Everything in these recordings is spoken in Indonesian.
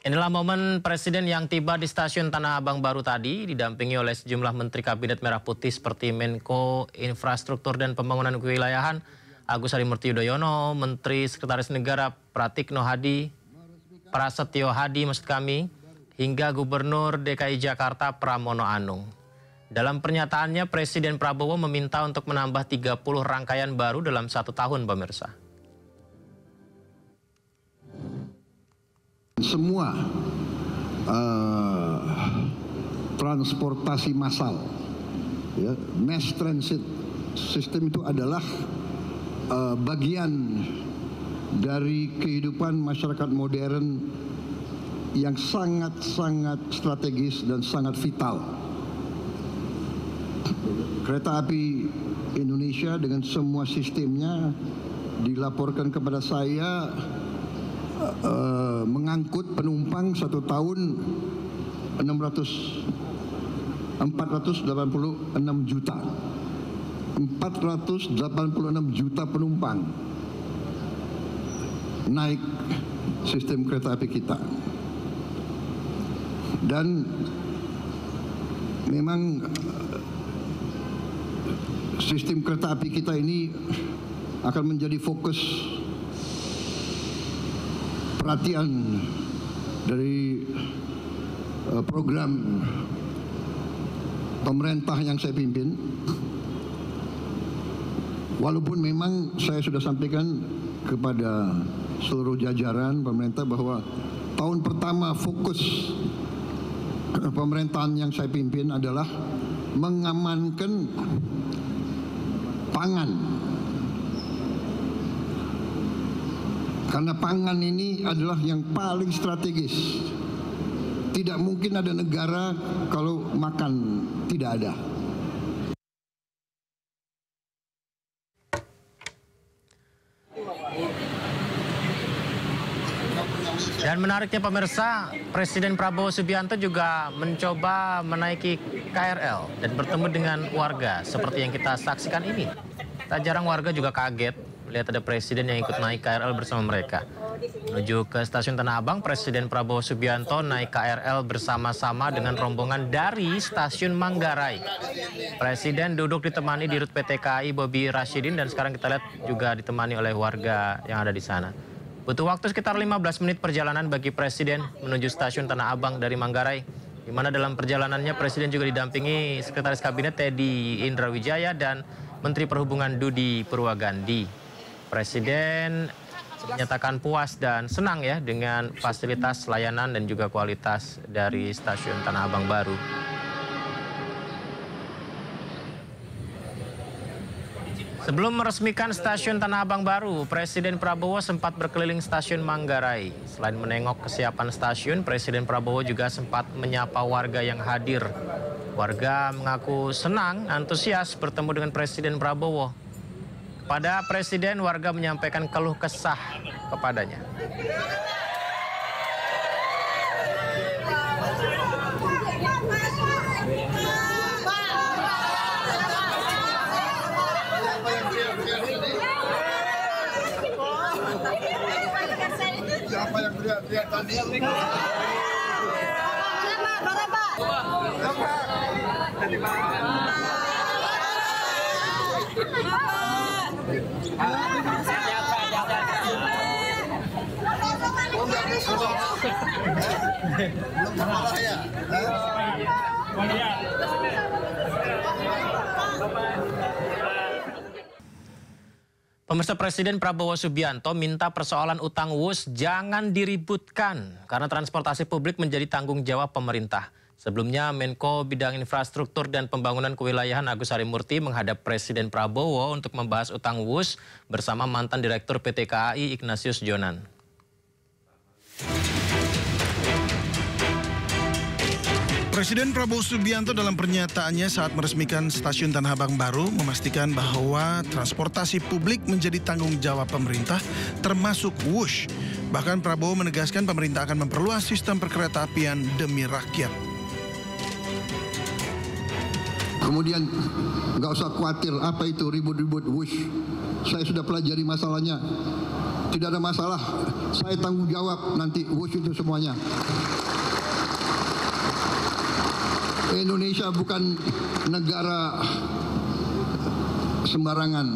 Inilah momen Presiden yang tiba di stasiun Tanah Abang baru tadi, didampingi oleh sejumlah Menteri Kabinet Merah Putih seperti Menko Infrastruktur dan Pembangunan Kewilayahan Agus Harimurti Yudhoyono, Menteri Sekretaris Negara Pratikno Hadi, Prasetyo Hadi hingga Gubernur DKI Jakarta Pramono Anung. Dalam pernyataannya, Presiden Prabowo meminta untuk menambah 30 rangkaian baru dalam 1 tahun, pemirsa. Semua transportasi massal, ya, mass transit system itu adalah bagian dari kehidupan masyarakat modern yang sangat-sangat strategis dan sangat vital. Kereta api Indonesia dengan semua sistemnya dilaporkan kepada saya mengangkut penumpang 1 tahun 486 juta. 486 juta penumpang naik sistem kereta api kita. Dan memang sistem kereta api kita ini akan menjadi fokus perhatian dari program pemerintah yang saya pimpin. Walaupun memang saya sudah sampaikan kepada seluruh jajaran pemerintah bahwa tahun pertama fokus pemerintahan yang saya pimpin adalah mengamankan pangan. Karena pangan ini adalah yang paling strategis. Tidak mungkin ada negara kalau makan tidak ada. Dan menariknya pemirsa, Presiden Prabowo Subianto juga mencoba menaiki KRL dan bertemu dengan warga seperti yang kita saksikan ini. Tak jarang warga juga kaget melihat ada Presiden yang ikut naik KRL bersama mereka. Menuju ke stasiun Tanah Abang, Presiden Prabowo Subianto naik KRL bersama-sama dengan rombongan dari stasiun Manggarai. Presiden duduk ditemani Dirut PT KAI Bobi Rashidin dan sekarang kita lihat juga ditemani oleh warga yang ada di sana. Butuh waktu sekitar 15 menit perjalanan bagi Presiden menuju stasiun Tanah Abang dari Manggarai, di mana dalam perjalanannya Presiden juga didampingi Sekretaris Kabinet Teddy Indrawijaya dan Menteri Perhubungan Dudi Purwagandi. Presiden menyatakan puas dan senang ya dengan fasilitas layanan dan juga kualitas dari stasiun Tanah Abang baru. Sebelum meresmikan stasiun Tanah Abang baru, Presiden Prabowo sempat berkeliling stasiun Manggarai. Selain menengok kesiapan stasiun, Presiden Prabowo juga sempat menyapa warga yang hadir. Warga mengaku senang, antusias bertemu dengan Presiden Prabowo. Pada Presiden, warga menyampaikan keluh kesah kepadanya. Siapa yang teriak tadi? Pemirsa, Presiden Prabowo Subianto minta persoalan utang WUS jangan diributkan karena transportasi publik menjadi tanggung jawab pemerintah. Sebelumnya, Menko Bidang Infrastruktur dan Pembangunan Kewilayahan Agus Harimurti menghadap Presiden Prabowo untuk membahas utang WUS bersama mantan Direktur PT KAI Ignatius Jonan. Presiden Prabowo Subianto dalam pernyataannya saat meresmikan stasiun Tanah Abang baru memastikan bahwa transportasi publik menjadi tanggung jawab pemerintah termasuk WUS. Bahkan Prabowo menegaskan pemerintah akan memperluas sistem perkeretaapian demi rakyat. Kemudian nggak usah khawatir apa itu ribut-ribut WUS. Saya sudah pelajari masalahnya. tidak ada masalah. Saya tanggung jawab nanti WUSH itu semuanya. Indonesia bukan negara sembarangan.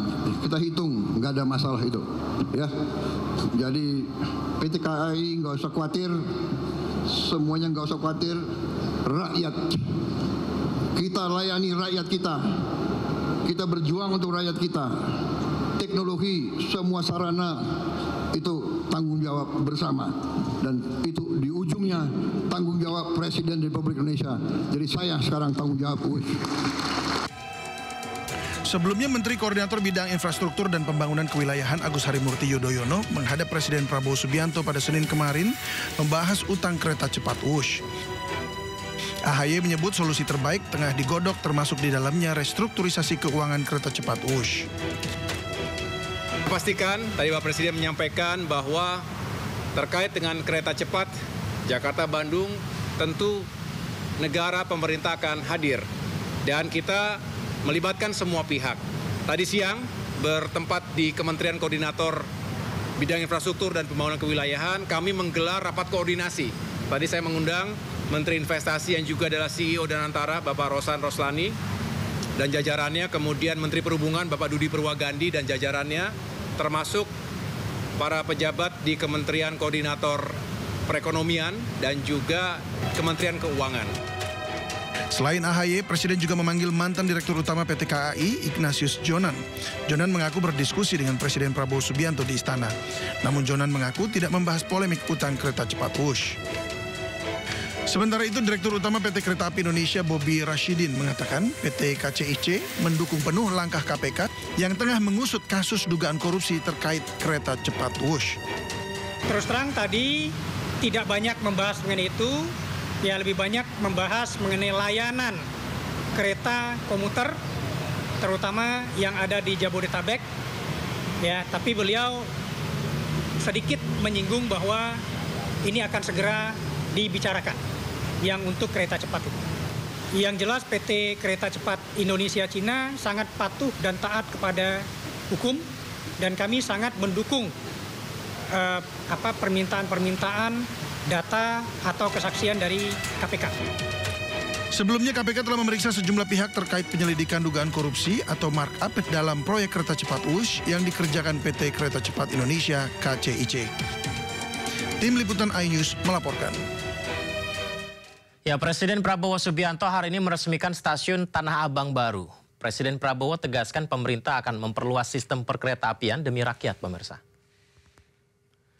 Kita hitung, nggak ada masalah itu. Ya, jadi PT KAI nggak usah khawatir, semuanya nggak usah khawatir. Rakyat, kita layani rakyat kita. Kita berjuang untuk rakyat kita. Teknologi, semua sarana itu tanggung jawab bersama. Dan itu di ujungnya tanggung jawab Presiden Republik Indonesia. Jadi saya sekarang tanggung jawab WUSH. Sebelumnya Menteri Koordinator Bidang Infrastruktur dan Pembangunan Kewilayahan Agus Harimurti Yudhoyono menghadap Presiden Prabowo Subianto pada Senin kemarin membahas utang kereta cepat WUSH. AHY menyebut solusi terbaik tengah digodok termasuk di dalamnya restrukturisasi keuangan kereta cepat WUSH. Pastikan tadi Pak Presiden menyampaikan bahwa terkait dengan kereta cepat Jakarta-Bandung tentu negara pemerintah akan hadir dan kita melibatkan semua pihak. Tadi siang bertempat di Kementerian Koordinator Bidang Infrastruktur dan Pembangunan Kewilayahan kami menggelar rapat koordinasi. Tadi saya mengundang Menteri Investasi yang juga adalah CEO Danantara Bapak Rosan Roslani dan jajarannya, kemudian Menteri Perhubungan Bapak Dudi Purwagandi dan jajarannya, termasuk para pejabat di Kementerian Koordinator Perekonomian dan juga Kementerian Keuangan. Selain AHY, Presiden juga memanggil mantan Direktur Utama PT KAI, Ignatius Jonan. Jonan mengaku berdiskusi dengan Presiden Prabowo Subianto di Istana. Namun Jonan mengaku tidak membahas polemik utang kereta cepat WUSH. Sementara itu, Direktur Utama PT Kereta Api Indonesia Bobi Rashidin mengatakan PT KCIC mendukung penuh langkah KPK yang tengah mengusut kasus dugaan korupsi terkait kereta cepat WUSH. Terus terang tadi tidak banyak membahas mengenai itu, ya lebih banyak membahas mengenai layanan kereta komuter, terutama yang ada di Jabodetabek. Ya, tapi beliau sedikit menyinggung bahwa ini akan segera dibicarakan yang untuk kereta cepat itu. Yang jelas PT Kereta Cepat Indonesia Cina sangat patuh dan taat kepada hukum dan kami sangat mendukung permintaan-permintaan data atau kesaksian dari KPK. Sebelumnya KPK telah memeriksa sejumlah pihak terkait penyelidikan dugaan korupsi atau markup dalam proyek kereta cepat WUSH yang dikerjakan PT Kereta Cepat Indonesia KCIC. Tim Liputan iNews melaporkan. Ya, Presiden Prabowo Subianto hari ini meresmikan stasiun Tanah Abang baru. Presiden Prabowo tegaskan pemerintah akan memperluas sistem perkeretaapian demi rakyat, pemirsa.